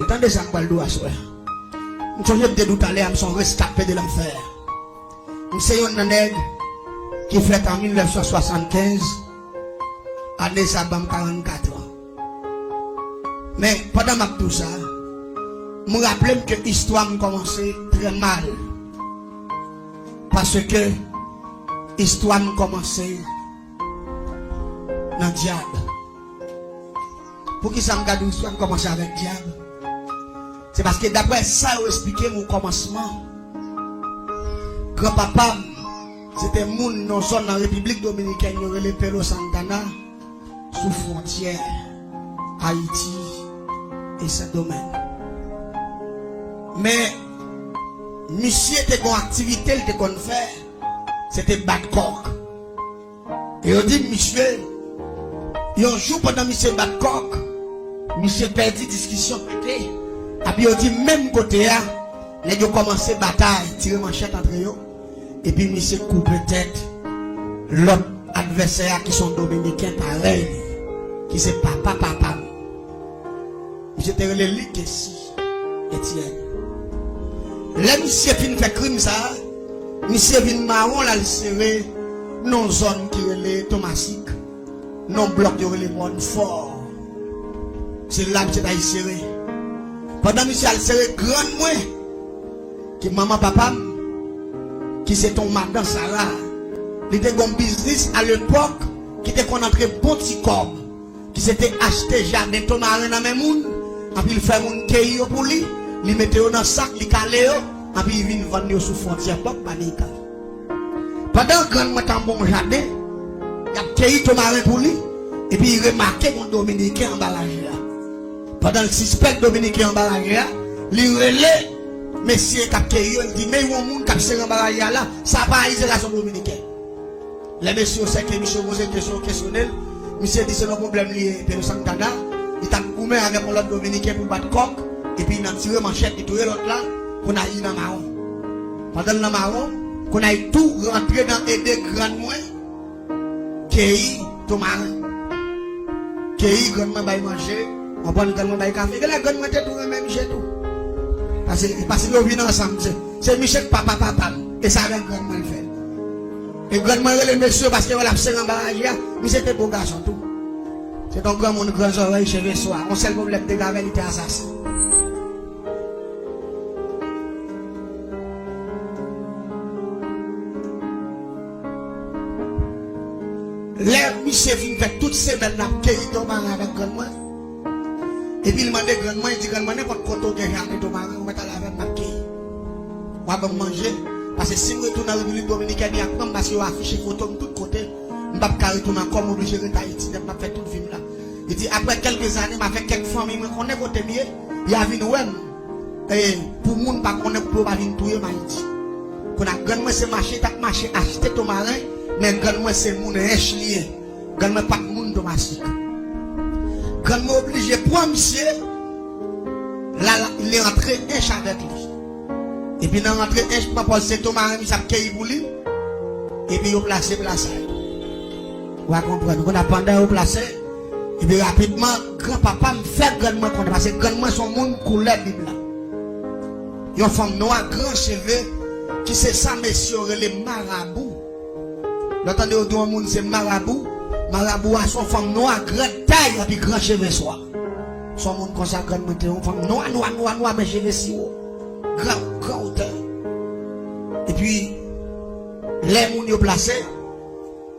Attendez ça, je vais le soir. Je suis de tout à l'heure, je suis rescapé de l'enfer. Je suis un nègre qui fait en 1975, année ça, 44 ans. Mais pendant tout ça, je me rappelle que l'histoire a commencé très mal. Parce que l'histoire a commencé dans le diable. Pour qui ça me garde l'histoire a commencé avec le diable? C'est parce que d'après ça, vous expliquez mon commencement. Grand-papa, c'était moun non son dans la République Dominicaine, il y aurait les Pelo Santana, sous frontière, Haïti et ce domaine. Mais, monsieur était une activité, il était qu'on fait, c'était Badcock. Et on dit, monsieur, il y a un jour pendant monsieur Badcock, monsieur perdit discussion côté. Et puis on dit, même côté là, les gens commencé la bataille, tirer manchette entre eux. Et puis monsieur coupe tête l'autre adversaire qui sont dominicains pareil, qui c'est papa. Monsieur te relé lui que si, Etienne. Là, monsieur fin fait crime ça, monsieur vient marron là, il serré, non zone qui relé Thomasique, non bloc qui relé Montfort. C'est là que c'est d'ailleurs serré. Pendant que monsieur a serré grand moins, que maman papa, qui c'est ton madame Sarah, il était un business à l'époque, qui était qu'on entrait bon petit corps, qui s'était acheté jardin ton marin dans même monde, et puis il fait mon keyo pour lui, il mettait dans le sac, il calait, et puis il vient vendre sous frontière, pas panique. Pendant que grand moi dans bon jardin, il a keyo ton marin pour lui, et puis il remarquait mon dominicain en balage. Pendant le suspect dominicain en barrière, il relève, messieurs Capkeyo, il dit, mais il y a un monde qui est en barrière là, ça va pas isolation dominicaine. Les messieurs, c'est que monsieur pose une question questionnelle, monsieur dit, c'est le problème lié, Pelo Santana, il t'a coupé avec l'autre dominicain pour battre coq, et puis il a tiré manchette, il a tiré l'autre là, qu'on a eu dans le marron. Pendant le marron, qu'on a eu tout rentré dans les deux grands moyens, qui tout marin, qui grandement va manger. On prend le gagne de café. La gagne de tout même chez tout. Parce que nous vivons ensemble. C'est Michel papa. Et ça avec grand mal fait. Et grand mal les messieurs parce que voilà c'est en barrage. Mais c'était beau garçon tout. C'est un grand monde grand oreille cheveux soir. On sait le problème de la vérité assassin. Les Michel vient faire toutes ces belles nappes qui sont avec grand mal. Et puis il m'a dit grandement, il dit grandement, n'importe quoi que j'ai amené ton mari, on va t'aller avec ma quille. On va manger. Parce que si je retourne dans la République Dominicaine, il y a comme parce qu'on a affiché photo de tous côtés. Je ne vais pas retourner comme obligé de Haïti, je vais faire tout le film là. Il dit après quelques années, je fait quelques familles, je connais côté mieux, il y a une ouem. Et pour le monde, je connais pour pas venir tout Haïti. Quand on a grandement ce marché, tu marché acheter ton marin, mais grandement c'est le monde riche lié. Grandement pas le monde domestique. Quand je suis obligé pour monsieur, là, il est rentré un avec lui. Et puis, dans rentré un, je pense que c'est Thomas, il s'est cueilli pour lui. Et puis, il a placé. Vous comprenez? On a pendant placé. Et puis, rapidement, grand-papa me fait grandement compte. Parce que grandement, son monde coulait Bible. Il y a une femme noire, grand cheveux, qui c'est ça, messieurs, les marabouts. L'entendez, au doigt, monde, c'est marabout. Marabout a son femme noire, grande taille, et puis grand cheveux soir. Son monde comme ça, grande monté, une femme noire, mais cheveux si haut. Grand hauteur. Et puis, les gens ont placé.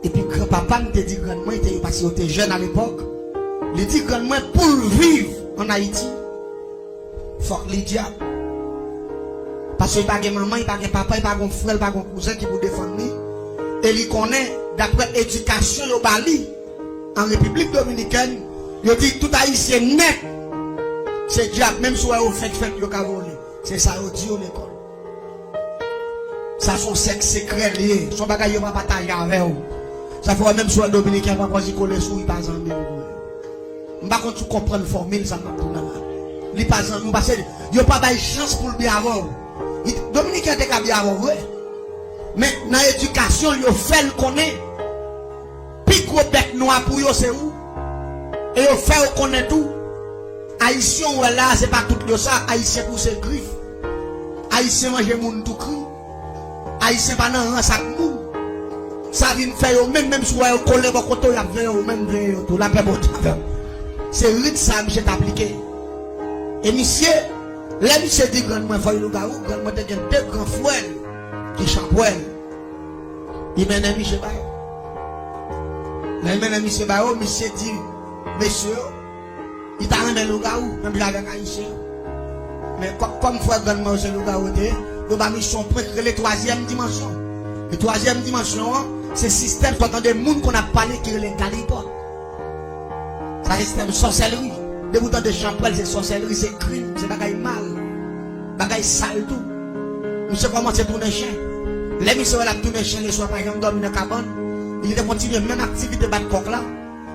Et puis, grand-papa me dit grandement, parce qu'il était jeune à l'époque. Il dit grandement, pour vivre en Haïti, il faut que les diables. Parce qu'il n'y a pas de maman, il n'y a pas de papa, il n'y a pas de frère, il n'y a pas de cousin qui vous défendre. Et il connaît, d'après l'éducation au Bali, en République Dominicaine, il dit tout haïtien net, c'est diable, même si on fait le cavoli. C'est ça, on dit à l'école. Ça, son sexe secret lié. Son bagage, il va batailler avec vous. Ça fait même si on Dominicain, va pas coller sous, il pas en mieux. Je ne sais pas si tu comprends la formule, ça m'a dit. Il pas en mieux, parce qu'il n'y a pas de chance pour le bien avant. Dominicain, est bien avant, oui. Mais dans l'éducation, il fait le connaître. Puis gros bec noir pour eux, c'est où? Et il fait le connaître tout. Haïtien, là, c'est pas tout le ça. Haïtien pour ses griffes. Haïtien mange moun tout cru. Haïtien pas dans un sac moun. Ça vient faire même si vous avez collé votre côté, la même tout la paix. C'est rythme ça, monsieur t'appliqué. Et monsieur, là, monsieur dit grand moi, faut y nous garou, grand moi, t'as deux grands frères qui champouent. Il mène un monsieur Bayo. Là, il mène un monsieur Bayo, monsieur dit, monsieur, il t'a remis le garou, même avec Haïtien. Mais comme frère grand moi, c'est le garou, il va mission pour la troisième dimension. La troisième dimension, c'est le système pourtant des gens qu'on a parlé qui est les calipotes. C'est un système sorcellerie. Des boutons de champouelle, c'est sorcellerie, c'est crime, c'est bagaille mal, bagaille sale tout. Monsieur commence à tourner chien. Les monsieur là tourner chien les soirs par exemple dormir dans la cabane. Il a continué même activité battre coq là.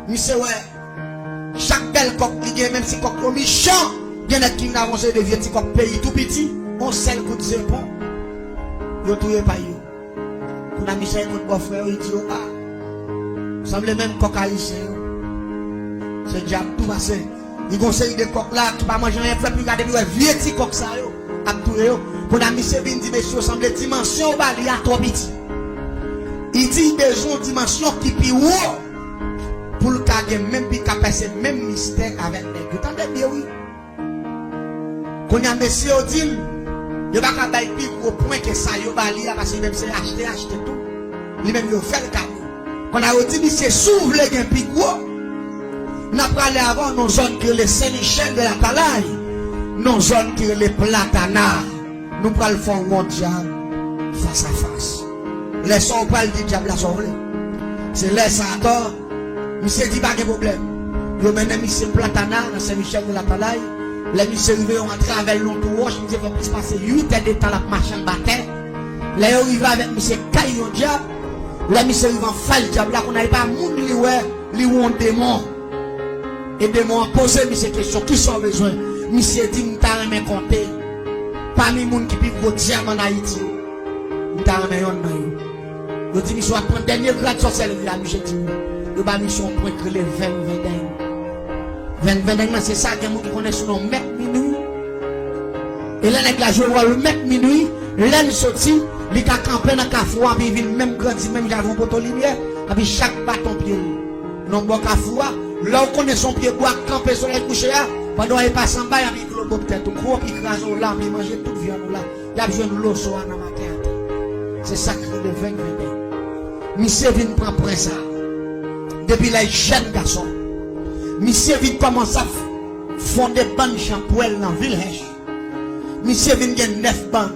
Monsieur ouais. Chaque belle coq qui même si coq au méchant, il y en a qui n'avancent de vieux petits coq pays tout petit. On sait le coup de zépon. Yo touye pas yo. Pour la mission écoute mon frère, il dit ah. Semble même coq haïtien. C'est diable tout passé. Il conseille des coqs là qui pas manger rien, fait plus garder vieux petit coq ça yo. A touye yo. Pour la mission vient dit monsieur semble dimension bali à trop petit. Il dit besoin dimension qui plus haut. Pour le cas même puis passer même mystère avec les. Vous entendez bien oui. Quand y a monsieur dit il va pas bailler plus au point que ça yo bali parce que même c'est acheter tout. Lui même il fait le cadeau. Quand on a dit monsieur s'ouvre les gain plus gros. N'a pas allé avant nos zones que les Saint-Michel de la Talaye, nos zones que les Platanas, nous prenons le fond mondial face à face. Laissons pas le diable à sauver. C'est laisse à tort. Monsieur dit pas de problème. Yo mène monsieur Platana dans Saint-Michel de la Talaye. Les monsieur arrivés ont entré avec l'entourage. Je me dis qu'il faut passer 8 heures de temps la marche en bataille. Les arrivés avec monsieur Caillon diable. Les monsieur arrivés en fall diable là qu'on n'avait pas moun li ou un démon. Et de moi poser ces questions qui sont besoin. Monsieur dit m'ta remen compter. Parmi les gens qui vivent au diable en Haïti. M'ta remen yon nan yo. Yo dit monsieur apprend dernier grade sorcellerie là monsieur dit. Yo ba mission pour écrire les 20 c'est ça que gens qui connaissent son nom mec minuit. Et là nèg la jouer le mec minuit, là il sorti, il ka camper dans Kafoua puis il même grandi même il a un poteau lumière, et puis chaque bâton pied. Non bon Kafoua là, on connaît son pied bois, camper sur les coucher là. Pendant qu'il passe en bas, il y a un micro peut-être. Gros qui crase au là, il mange toute viande là. Il y a besoin de l'eau sur la matin. C'est sacré de 20 minutes. Monsieur vient prendre prince ça. Depuis les jeunes garçons. Monsieur vient commencer à fonder bandes champouelles dans la ville. Monsieur vient gagner 9 bandes.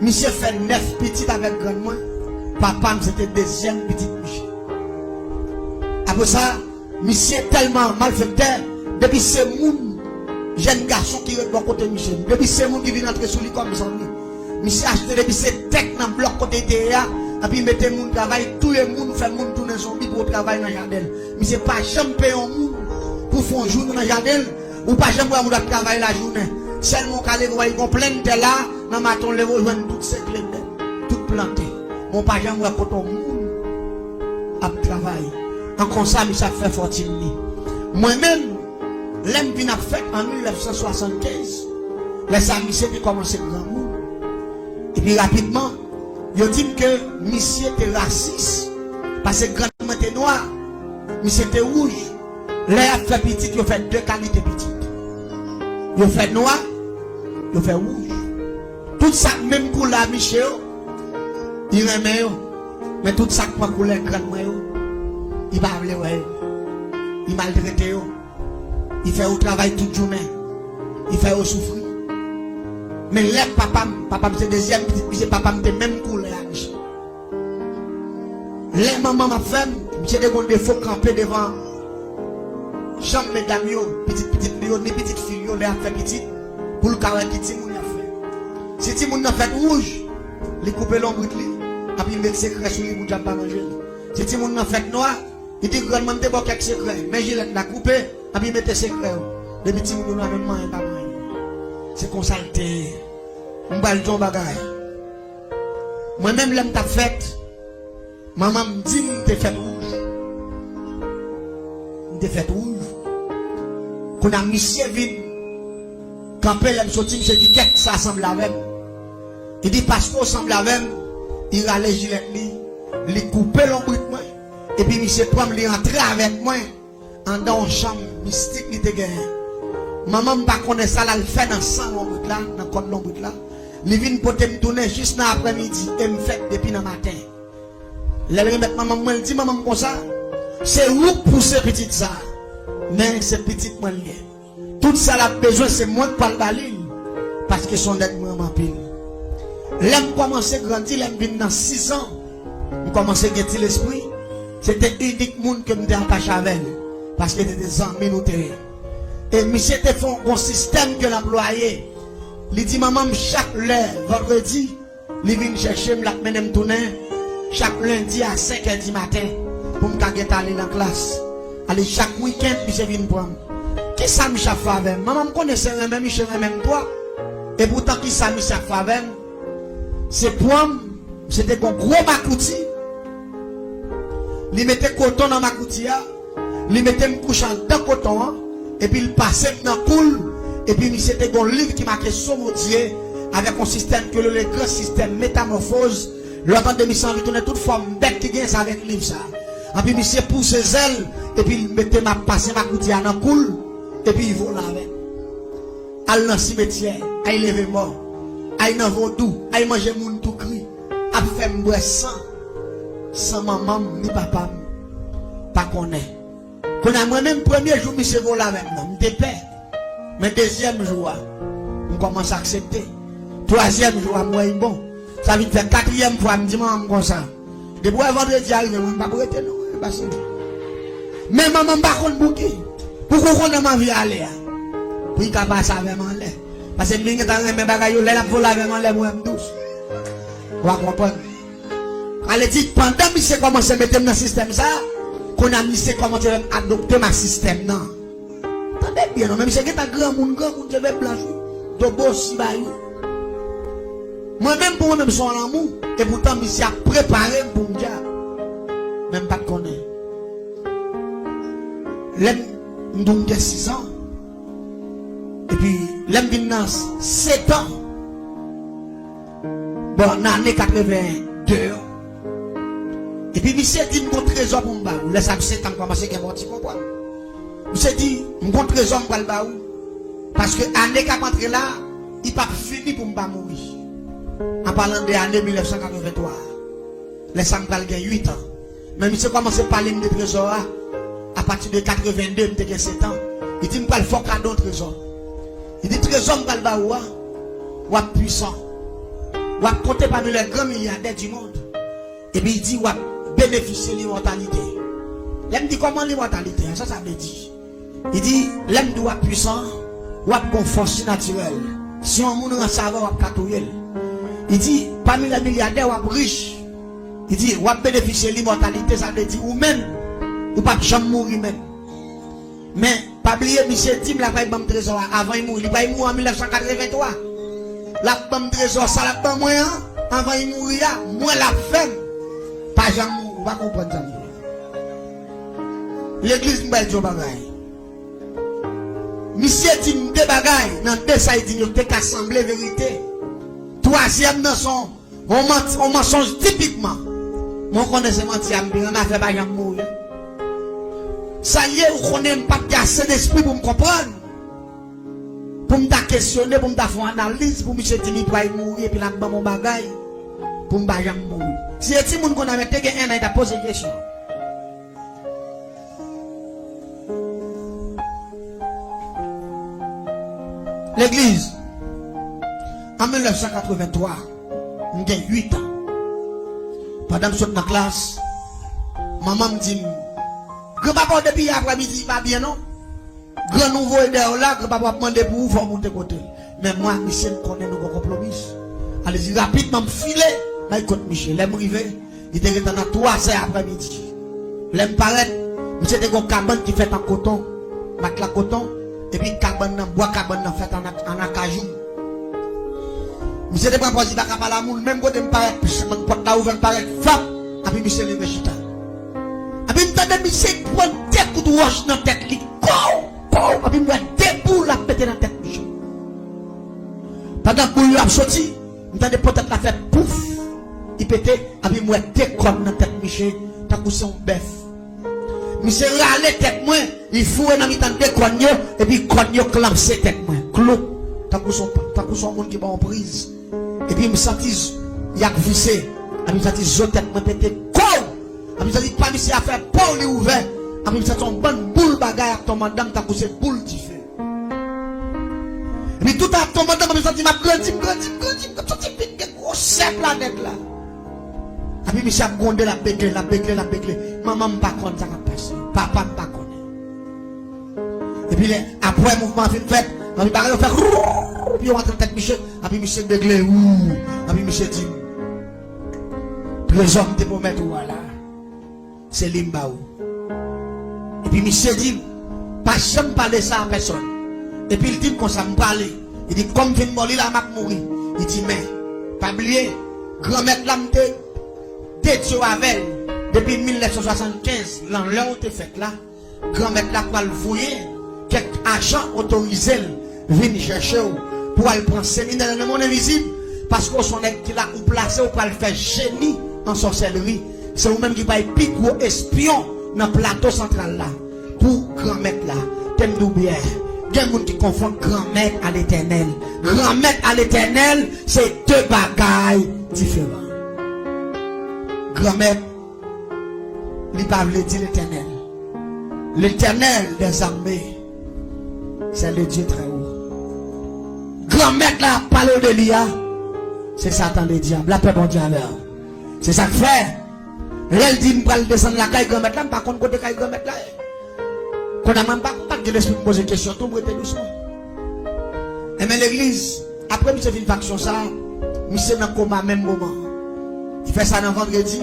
Monsieur fait 9 petites avec grand moi. Papa, c'était deuxième petite bouche. Après ça, monsieur tellement malfaiteur, depuis ce monde, jeune garçon qui est de bon côté monsieur, depuis ce monde qui vient entrer sous lui comme ça, monsieur acheté depuis ce tech dans le bloc côté derrière, et puis mettez mon travail, tout le monde fait mon tourner son lit pour travailler dans le jardin. Monsieur pas jamais payer un monde pour faire un jour dans le jardin, ou pas jamais pour travailler la journée. Seulement quand les voix ils plein de là, dans ma matin les rejoindre toutes ces clés, toutes plantées. Mon pas jamais pour ton monde à travailler. En comme ça, ça fait fortune. Moi-même, l'aime vient fait en 1975. Les amis, c'est commencé grand monde. Et puis rapidement, ils disent que monsieur était raciste. Parce que grandement était noir. Monsieur était rouge. Là, il fait petit, il fait deux qualités petites. Il fait noir, il fait rouge. Tout ça, même pour la Michel, il remet. Mais tout ça, pour couleur grandement. Il va aller, ouais. Il maltraite, il fait au travail toute journée. Il fait au souffrir. Mais là, papa, c'est deuxième petit, papa, c'est même couleur. Les mamans, ma femme, j'ai des défauts campés devant. Chambre, mesdames, petite, ni petite fille, les a fait petite. Pour le carré qui t'y moun a fait. Si t'y moun a fait rouge, les couper l'ombre, et puis il met secret sur lui, moun n'a pas mangé. Si t'y moun a fait noir, il dit grandement de bon quelques secrets. Mais je l'ai coupé, et puis il met secret. Les petits moun n'a même pas mangé. C'est qu'on s'alté. On va le ton bagaille. Moi-même, l'aime ta fête. Maman me dit, t'es fait rouge. T'es fait rouge. qu'on a monsieur vide. Quand elle sorti, monsieur dit qu'est-ce que ça semble avec. Il dit parce qu'on semble avec, il a les gilets, il coupe l'ombre, et puis monsieur prend lui entrer avec moi dans une chambre mystique, il te gagne. Maman ne connaît pas ça, elle fait dans sang l'ombre là, dans le code l'ombre là. Il vient pour me tourner juste dans l'après-midi et me fait depuis le matin. Elle remet maman, elle dit maman comme ça, c'est où pousser petite ça, mais c'est petite moi lié. Tout ça a besoin, c'est moi qui parle balil. Parce que son aide moi pile. L'aime commencer à grandir, l'aime venir dans 6 ans. Je commence à gagner l'esprit. C'était unique monde que je attaché avec. Parce que c'était des amis nous. Et monsieur était fait un système que l'employé. Il dit maman, chaque lundi, vendredi, il vient chercher, me la mène tourner. Chaque lundi à 5h du matin. Pour me aller dans la classe. Allez, chaque week-end, monsieur vient prendre. Qui ça Michel Favem? Maman me connaissait même Michel même toi. Et pourtant qui ça Michel Favem? C'est pour c'était un gros makouti. Il mettait coton dans makouti, il mettait me couchant dans coton, et puis il passait dans coule, et puis c'était un livre qui marquait Somodier avec un système que le grand système métamorphose. L'autre de mission il tournait toute forme bête qui gagne ça avec le livre ça. Et puis monsieur pousse ses ailes, et puis il mettait ma passé makouti dans coule. Et puis il vole avec. Al dans le cimetière, il lève mort, il dans vaudou, il mange moun tout cri, il fait m'boire sans maman ni papa, pas connaît. Quand a moi-même premier jour, monsieur vole avec moi, je paix. Mais deuxième jour, je commence à accepter. Troisième jour, moi est bon. Ça veut faire quatrième fois, je me dis maman comme ça. Depuis vendredi arrive, je ne vais pas arrêter non. Mais maman ne va pas bouquer. Pourquoi on a ma vie à aller? Pour qu'il passe avec moi. Parce que je suis dans les bagages, je vais voler avec moi, je vais douce. Vous comprenez? Elle dit, pendant que je commence à mettre dans le système, ça, qu'on a mis comment à adopter ma système. Non. Attendez bien, même si c'est un grand monde, je vais blanchir. De beau si moi-même, pour moi-même, je suis en amour. Et pourtant, je suis préparé pour me dire. Même pas de connaître. L'aime, j'ai 6 ans. Et puis, l'aime vient 7 ans. Bon, en l'année 82. Et puis, monsieur dit, mon trésor pour me battre. Laisse 7 ans commencer à mon petit comprendre. Monsieur dit, mon trésor pour me battre. Parce que l'année 83 là, il n'est pas fini pour me battre mourir. En parlant de l'année 1983. Les 5 gagner 8 ans. Mais monsieur commence à parler de trésor à partir de 82, je suis 7 ans. Il dit, je vais faire cadeau trésor. Il dit, trésor, je vais faire ou puissant. Ou compter parmi les grands milliardaires du monde. Et puis il dit, ou bénéficier de l'immortalité. Il me dit, comment l'immortalité? Ça veut dire. Il dit, l'homme doit puissant, ou bon force naturelle. Si on moun en savoir, ou katouye. Il dit, parmi les milliardaires, ou riche. Il dit, ou bénéficier de l'immortalité, ça veut dire, ou même, ou pas jamais mourir même. Mais, pas oublier, monsieur Tim, la paille trésor, avant il mourit. Il va mourir en 1983. La paille trésor, ça la paille moyen, avant il mourir, moi la femme. Pas jamais mourir, on va comprendre ça. L'église m'a dit, bagaille. Monsieur Tim, des bagailles, dans deux ça, il dit, il y a assemblée vérité. Troisième, dans son, on mensonge typiquement. Mon connaissement, on a fait pas jamais mourir. Ça y est, on connaît pas assez d'esprit pour me comprendre. Pour me questionner, pour me faire une analyse, pour me dire qu'il doit mourir, et puis là, mon bagaille, pour me faire mourir. Si il y a des gens qui ont mis un an, il a posé une question. L'église, en 1983, j'ai 8 ans. Pendant que je suis dans la classe, maman me dit, grand-papa depuis après-midi, pas bien non? Grand nouveau idée là, grand-papa demande pour vous, faut monter côté. Mais moi, Michel, connaît nos compromis. Allez-y, rapidement, me filer. Là, il compte Michel. L'aime arrivé, il était dans 3 heures après-midi. L'aime paraître, Michel était un cabane qui fait en coton, matelas coton, et puis cabane, bois cabane fait en acajou. Michel était pas posé d'accord à la moule, même quand il me paraît, mon porte là ouvert, me paraît, fap, et puis Michel est végétal. Et puis, il me dit, Michel, prend tête ou de roche dans la tête, il dit, et puis moi deux boules la pété dans la tête Michel. Pendant que boule a sorti, m'entendez peut-être la fait pouf, il pété et puis moi deux cornes dans la tête Michel, t'as poussé un bœuf. Monsieur râle tête moi, il fout dans mi-temps deux cornes et puis cornes clamsé tête moi. Clou, t'as poussé un monde qui va en prise. Et puis me senti il y a vissé, et puis me senti zo tête moi pété quoi. Et puis me senti pas monsieur a fait pour lui ouvert. Et puis me senti une bonne boule bagaille à ton madame t'as poussé boule du feu. Et puis tout à ton madame me senti m'a grandi tout petit gros sep la net là. Et puis monsieur a gondé la béclé. Maman pas connaît ça va passer. Papa pas connaît. Et puis après mouvement fait, on va faire puis on va tête Michel, et puis Michel béclé et puis Michel dit les hommes te pour mettre voilà. C'est Limbaou. Et puis Michel dit pas jamais parler ça à personne. Et puis il dit qu'on ça me parle. Il dit comme vient mourir là m'a mourir. Il dit mais pas oublier grand-mère là me dédié avec depuis 1975 l'an où t'es fait là grand-mère là pour le voyer quelques agents autorisés viennent chercher pour aller prendre séminaire dans le monde invisible parce qu'on s'en est qui l'a placé pour le faire génie en sorcellerie. C'est vous-même qui va être plus gros espion dans le plateau central là pour grand-mère là. T'aimes d'oublier. Il y a des gens qui confondent grand-mère à l'éternel. Grand-mère à l'éternel, c'est deux bagailles différentes. Grand-mère, il ne parle pas de l'éternel. L'éternel des armées, c'est le Dieu très haut. Grand-mère là, parle de l'IA, c'est Satan le diable. La paix bon Dieu alors. C'est ça que fait. Elle dit, je vais descendre la caille grand-mère là, par contre, côté caille grand-mère là. Quand on n'a même pas de l'esprit de poser des questions, tout le monde est doucement. Et mais l'église, après, nous avons fait une faction ça, nous sommes dans le coma même moment. Il fait ça dans vendredi,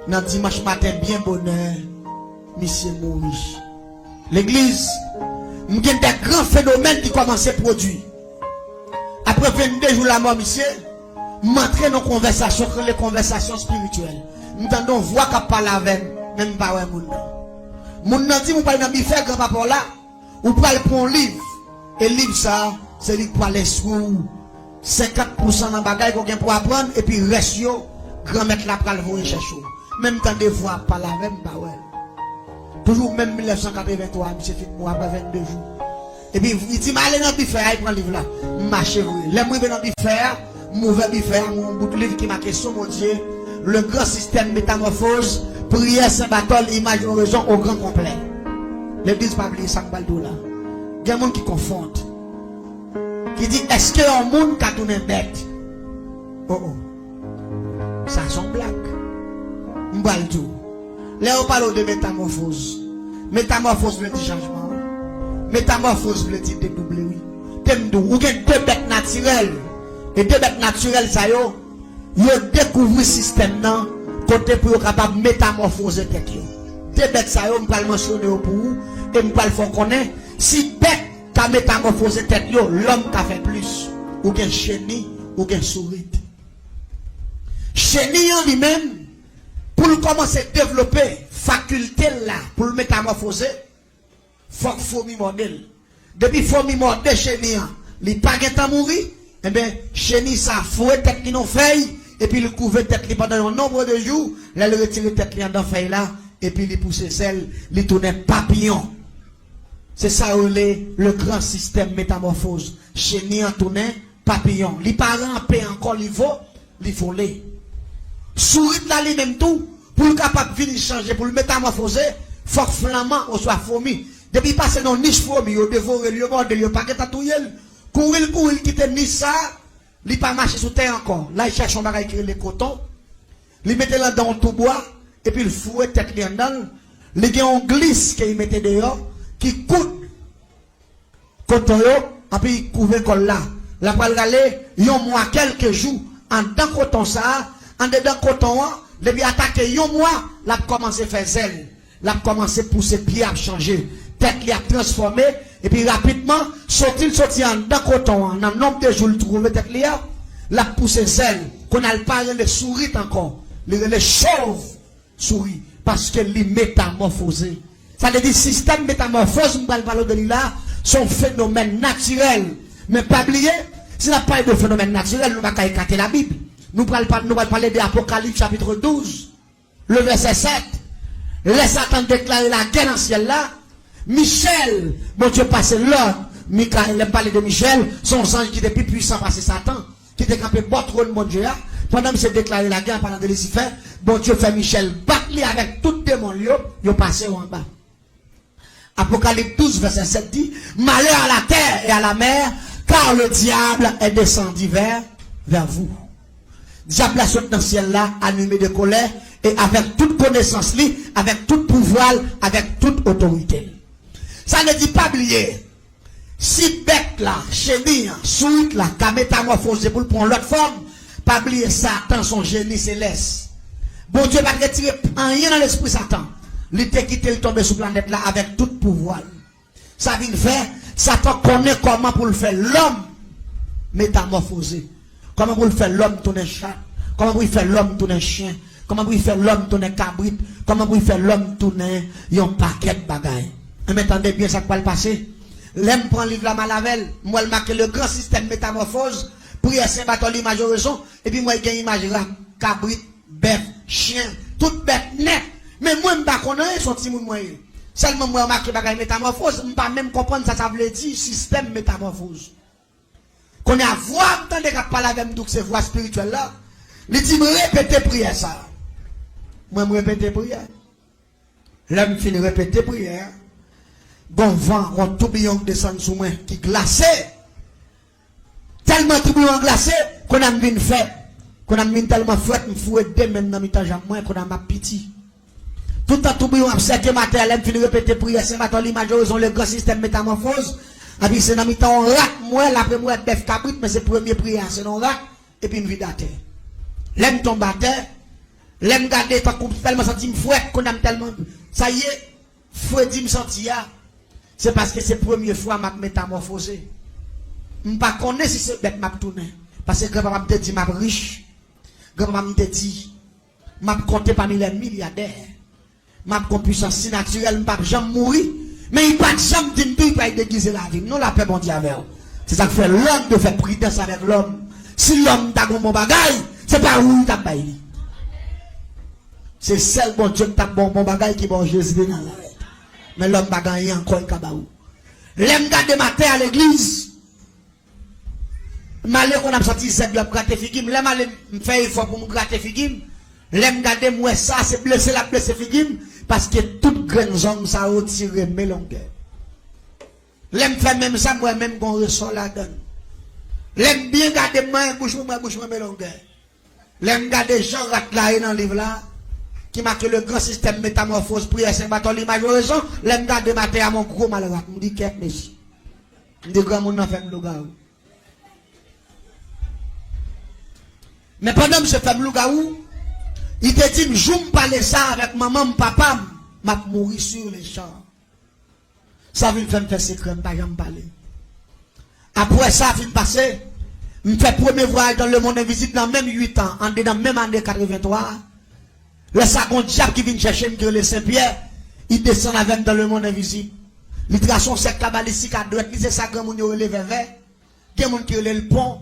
dans dimanche matin, bien bonheur, monsieur Maurice. L'église, nous avons des grands phénomènes qui commencent à produire. Après 22 jours la mort, monsieur, nous entrons dans les conversations spirituelles. Nous entendons voix qui parle avec même pas un monde. Mon nan dit, vous parlez dans bifère grand papa là, ou parlez pour un livre. Et le livre ça, c'est lui pour aller sur 50% dans bagaille qu'on vient pour apprendre, et puis reste yo, grand-mère là pour aller chercher. Même temps de voix, pas la même, bah ouais. Toujours même 1983, monsieur fait pour après 22 jours. Et puis il dit, allez dans bifère, il prend le livre là, marchez vous. Les mouillés dans bifère, mauvais bifère, mon bout de livre qui m'a question, mon Dieu, le grand système métamorphose. Prière, Saint-Barthol, image, oraison au grand complet. L'église pas oublier ça, là. Il y a des gens qui confondent. Qui dit, est-ce qu'il y a un monde qui a tourné bête? Oh oh. Ça, c'est une blague. M'bal tout. Là, on parle de métamorphose. Métamorphose veut dire changement. Métamorphose veut dire dédoubler, oui. Ou bien deux bêtes naturelles. Et deux bêtes naturelles, ça y est, ils découvrent le système, non? Côté pour capable métamorphoser tête yo. Des bêtes ça yo m'pa mentionner pour vous et m'pa le faire connaître si bête ta métamorphosé tête yo l'homme t'a fait plus ou bien chenille ou bien souris. Chenille en lui-même pour commencer à développer faculté là pour le métamorphoser faut mi modèle. Depuis faut mi modèle chenille il pas qu'à mourir et bien chenille ça fouet tête qui non fait. Et puis il couvre tête pendant un nombre de jours, là il retire tête dans feuille là, et puis il pousse celle, il tourne papillon. C'est ça où le grand système métamorphose. Chenille en tourne papillon. Les parents paient encore les veaux, les volés. Souris là les même tout, pour le capable de venir changer, pour le métamorphoser, faut flamand ou soit fourmi. Depuis passer dans niche fourmi, il dévore le mort de pas que tatouyer. Courir, quitter niche ça. Il pas marché sous terre encore. Là, il cherche un bagage qui est le coton. Il mettait là dans tout bois. Et puis il fouet tête li en dedans. Il y a un glisse qu'il mettait dehors. Qui coûte. Coton yo. Et puis il couvre col là. La pral aller. Il y a mois quelques jours. En dedans coton ça. En dedans coton. Depuis attaquer un mois. Là commencé à faire zèle. Là commencé à pousser pied à changer. Tête li a transformé. Et puis rapidement, sorti en dans coton, en un nombre de jours, il trouve tête là, la pousse zèle, qu'on a le parlé de souris encore, les chauves souris, parce que les métamorphosés. Ça veut dire système métamorphose, on parle de là, son phénomène naturel. Mais pas oublier, si on parle de phénomène naturel, nous ne pouvons pas écarter la Bible. Nous allons parler de l'Apocalypse chapitre 12, le verset 7. Les Satan déclarer la guerre dans le ciel là. Michel, bon Dieu passe l'ordre. Michael, il parle de Michel, son ange qui était plus puissant parce que Satan, qui était campé bon trône, mon Dieu. Pendant que c'est déclaré la guerre pendant de Lucifer, bon Dieu fait Michel battre avec tout démon, il passé en bas. Apocalypse 12, verset 7 dit, malheur à la terre et à la mer, car le diable est descendu vers vous. Diable a sauté dans le ciel là, animé de colère, et avec toute connaissance, avec tout pouvoir, avec toute autorité. Ça ne dit pas oublier. Si bête là, chérie, souite là, qu'a métamorphosé pour prendre l'autre forme, pas oublier Satan, son génie céleste. Bon Dieu va retirer rien dans l'esprit Satan. Il était quitté, il tombe sur la planète là avec tout pouvoir. Ça vient faire, Satan connaît comment pour le faire l'homme métamorphosé. Comment pour le faire l'homme tourner chat. Comment pour le faire l'homme tourner chien. Comment pour le faire l'homme tourner cabrit. Comment pour le faire l'homme tourner un paquet de bagailles. Et m'entendez bien ça qui va le passer. L'aime prend livre la malavel. Moi, il marque le grand système métamorphose. Prière Saint-Barthélemy majoraison. Et puis moi, il y a une image là. Cabrit, bête, chien, toute bête net. Mais moi, je ne sais pas son petit monde moyen. Seulement, moi, je marque bagaille métamorphose. Je ne sais pas même comprendre ça veut dire système métamorphose. Qu'on a voix, tant de parler avec nous, ces voix spirituelles là. Il dit, répétez prière ça. Moi, je répéter prière. Là, je finis répéter prière. Bon vent, un tourbillon descend sous moi qui glacé. Tellement tourbillon glacé qu'on a mis une fête. Qu'on a mis tellement fouette, me fouette de même dans mes temps à moi qu'on a ma pitié. Tout un tourbillon à 7 matin, elle me finit répéter prière, c'est maintenant l'image ont le grand système métamorphose. Et puis c'est dans mes temps on rate moi, après moi bœuf cabrit, mais c'est premier prière, c'est non rate et puis une vie à terre. L'aime tombe à terre, l'aime garder tellement senti me fouette qu'on a tellement ça y est, fouette dit me sentir. C'est parce que c'est la première fois que je métamorphosé. Je ne sais pas si c'est bête que je tourne. Parce que grand-papa me dit que je suis riche. Grand-papa me dit que je compte parmi les milliardaires. Je suis puissance si naturelle, je ne peux jamais mourir. Mais il ne peut jamais dire que je peux déguiser la vie. Nous, la paix, bon Dieu, avec. C'est ça que fait l'homme de faire prudence avec l'homme. Si l'homme t'a bon bagaille, c'est pas où il t'a baillé. C'est celle bon Dieu qui t'a bon bagaille qui bon Jésus dans la vie. Mais l'homme va gagner encore un cabaou. L'aime garder ma terre à l'église. Malé qu'on a sorti cette globe gratter figim. L'aime aller me faire effort pour me gratter figim. L'aime garder moi ça, c'est blessé la blessé figim. Parce que toute grande zone ça a retiré mes longueurs. L'aime faire même ça, moi-même qu'on ressort la donne. L'aime bien garder moi, bouche mes longueurs. L'aime garder Jean Ratelaye dans le livre là. Qui marque le grand système métamorphose, prière Saint-Barthélemy majoraison, l'aime garder ma terre à mon gros malheureux. Je me dis qu'est-ce que c'est? Je me dis grand monde n'a fait le gars. Mais pendant que je fais le gars, il te dit, je me parle ça avec maman, papa, je vais mourir sur les champs. Ça vient me faire secret, je ne vais pas parler. Après ça, vient passer, je fais premier voyage dans le monde invisible dans même 8 ans, en dedans même année 83. Le second diable qui vient chercher le Saint-Pierre, il descend avec dans le monde invisible. L'itration c'est cabalistique à droite, c'est ça grand monde qui relève vers. Il y a monde qui relève le pont.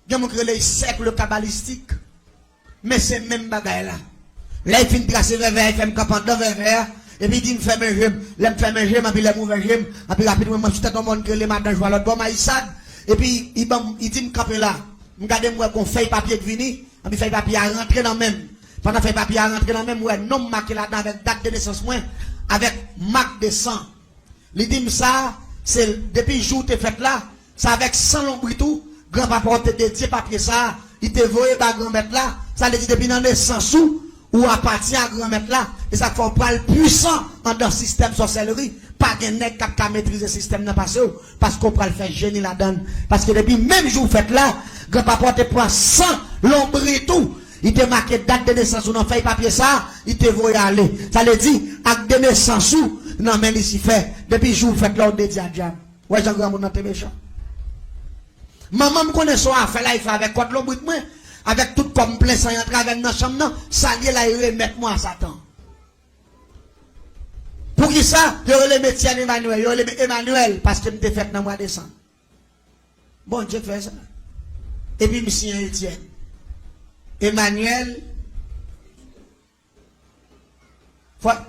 Il y a monde qui relève le cercle cabalistique. Mais c'est même bagaille là. Là il finit tracer vers, il fait me camp dans vers, et puis il dit me fait mes jambes, là me fait mes jambes, et puis les mauvais jambes, et puis rapidement moi tout le monde qui relève madame joie l'autre bon maïsade, et puis il dit me camper là. Me garder moi qu'on fait papier de venir, et puis fait papier à rentrer dans même. Pendant que fait papier à rentrer dans le même, ouais, nom marqué là-dedans avec date de naissance, moins, avec marque de sang. Il dit ça, c'est depuis le jour où tu es fait là, c'est avec 100 l'ombre tout, grand-papa te dédié papier ça, il te voyait par grand-mère là, ça le dit depuis dans les 100 sous, ou à partir à grand-mère là, et ça fait un poil puissant dans le système sorcellerie, pas de nec qui a maîtrisé le système dans le passé, parce qu'on peut le faire génie là-dedans. Parce que depuis même jour où fait là, grand-papa te prend 100 l'ombre tout. Il te marqué date de naissance ou non fait papier ça, il te voit aller. Ça le dit, acte de naissance ou, non mais ici fait, depuis jour fait là, on dit à diable. Ouais, j'en grand monde dans tes méchants. Maman me connaît son affaire là, il fait avec quoi de l'ombre de moi, avec tout comme plein sans entrer avec dans la chambre, non, ça y est là, il remet moi à Satan. Pour qui ça? Je relève Étienne Emmanuel. Je relève Emmanuel parce que je m'étais fait dans le mois de décembre. Bon Dieu fait ça. Et puis, monsieur Étienne. Emmanuel.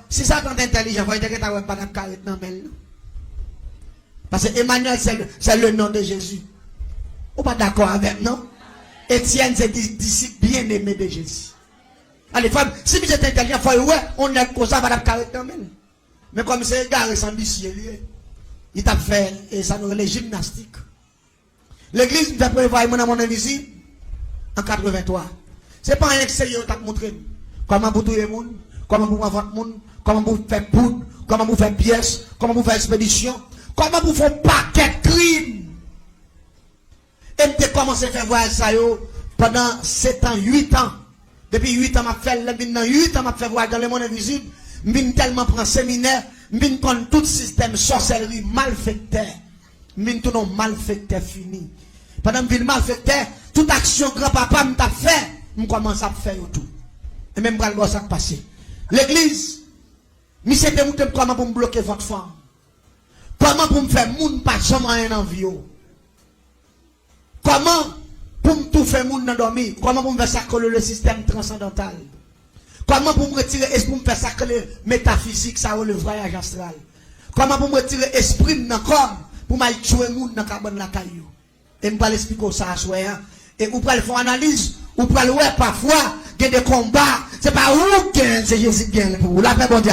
Si ça quand intelligent, il faut dire que tu n'as pas de carré dans le. Parce que Emmanuel, c'est le nom de Jésus. Vous pas d'accord avec, non? Étienne, c'est disciple bien-aimé de Jésus. Allez, femme, si vous êtes intelligent, il faut ouais, on est comme ça, pas de carré dans le. Mais comme c'est garé sans ambitieux, il t'a fait, et ça nous les gymnastiques. L'église nous a préparé mon invisible en 83. C'est pas un extérieur qui t'a montré comment vous tuer les gens, comment vous vendre les gens, comment vous faire poudre, comment vous faire pièces, comment vous faire expédition, comment vous faire paquet de crimes. Et j'ai commencé à faire voir ça pendant 7 ans, 8 ans. Depuis 8 ans, je fait 8 ans, je fait voir dans le monde invisible. Je tellement prendre séminaire, je prends tout système sorcellerie malfaiteur. Je tout non malfaiteur fini. Pendant que je malfaiteur, toute action grand-papa m'a fait, je commence à faire tout. Et même quand ça passé. L'église, je sais comment pour me bloquer votre femme. Comment pour me faire moun pas jamais rien en vie. Comment pour me tout faire moun dans dormir. Comment pour me faire sacrer le système transcendantal. Comment pour me retirer esprit pour me faire sacrer métaphysique, ça le voyage astral. Comment pour me retirer esprit dans le corps pour me tuer moun dans carbone la caillou. Et je vais expliquer ça à soi. Et vous pouvez faire analyse, vous pouvez voir parfois, il y a des combats, c'est pas vous qui c'est Jésus qui gagne pour vous. La paix bon Dieu.